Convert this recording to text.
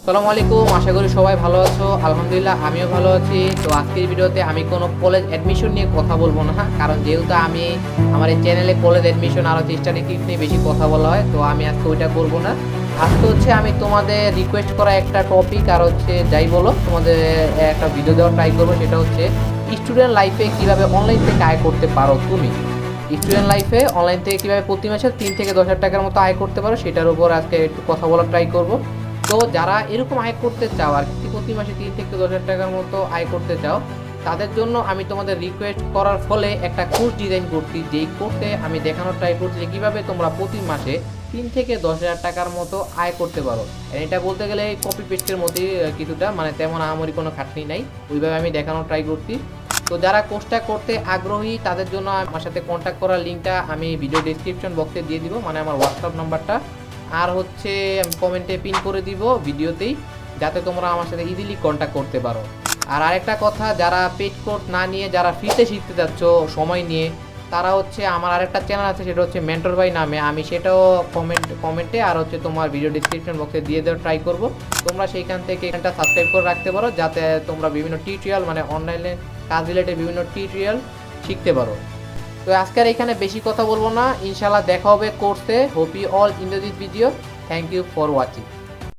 আসসালামু আলাইকুম, আশা করি সবাই ভালো আছো। আলহামদুলিল্লাহ আমিও ভালো আছি। তো আজকের ভিডিওতে আমি কোনো কলেজ অ্যাডমিশন নিয়ে কথা বলবো না, কারণ যেহেতু আমি আমার এই চ্যানেলে কলেজ অ্যাডমিশন আর হচ্ছে স্টাডি টিপস নিয়ে বেশি কথা বলা হয়, তো আমি আজকে ওইটা করবো না। আজকে হচ্ছে আমি তোমাদের রিকোয়েস্ট করা একটা টপিক আর হচ্ছে যাই বলো তোমাদের একটা ভিডিও দেওয়ার ট্রাই করবো। সেটা হচ্ছে স্টুডেন্ট লাইফে কিভাবে অনলাইন থেকে আয় করতে পারো তুমি। স্টুডেন্ট লাইফে অনলাইন থেকে কিভাবে প্রতি মাসে 3 থেকে 10 হাজার টাকার মতো আয় করতে পারো, সেটার উপর আজকে একটু কথা বলার ট্রাই করবো। তো যারা এরকম আয় করতে চাও আর কি, প্রতি মাসে 3 থেকে 10 হাজার টাকার মতো আয় করতে চাও, তাদের জন্য আমি তোমাদের রিকোয়েস্ট করার ফলে একটা কোর্স ডিজাইন করছি, যেই কোর্সে আমি দেখানোর ট্রাই করছি যে কীভাবে তোমরা প্রতি মাসে 3 থেকে 10 হাজার টাকার মতো আয় করতে পারো। এটা বলতে গেলে কপি পেস্টের মধ্যেই কিছুটা, মানে তেমন আহামরি কোনো খাটনি নাই, ওইভাবে আমি দেখানোর ট্রাই করছি। তো যারা কোর্সটা করতে আগ্রহী তাদের জন্য আমার সাথে কন্ট্যাক্ট করার লিঙ্কটা আমি ভিডিও ডিসক্রিপশন বক্সে দিয়ে দিব, মানে আমার হোয়াটসঅ্যাপ নাম্বারটা। আর হচ্ছে আমি কমেন্টে পিন করে দিব ভিডিওতেই, যাতে তোমরা আমার সাথে ইজিলি কন্ট্যাক্ট করতে পারো। আর আরেকটা কথা, যারা পেড কোর্স না নিয়ে যারা ফ্রিতে শিখতে যাচ্ছ সময় নিয়ে, তারা হচ্ছে আমার আরেকটা চ্যানেল আছে, সেটা হচ্ছে মেন্টর ভাই নামে, আমি সেটাও কমেন্টে আর হচ্ছে তোমার ভিডিও ডিসক্রিপশন বক্সে দিয়ে দেওয়ার ট্রাই করব। তোমরা সেইখান থেকে এখানটা সাবস্ক্রাইব করে রাখতে পারো, যাতে তোমরা বিভিন্ন টিউটোরিয়াল, মানে অনলাইনে কাজ রিলেটেড বিভিন্ন টিউটোরিয়াল শিখতে পারো। তো আজকের এখানে বেশি কথা বলবো না, ইনশাল্লাহ দেখা হবে কোর্সে। Hope you all in this video. Thank you for watching.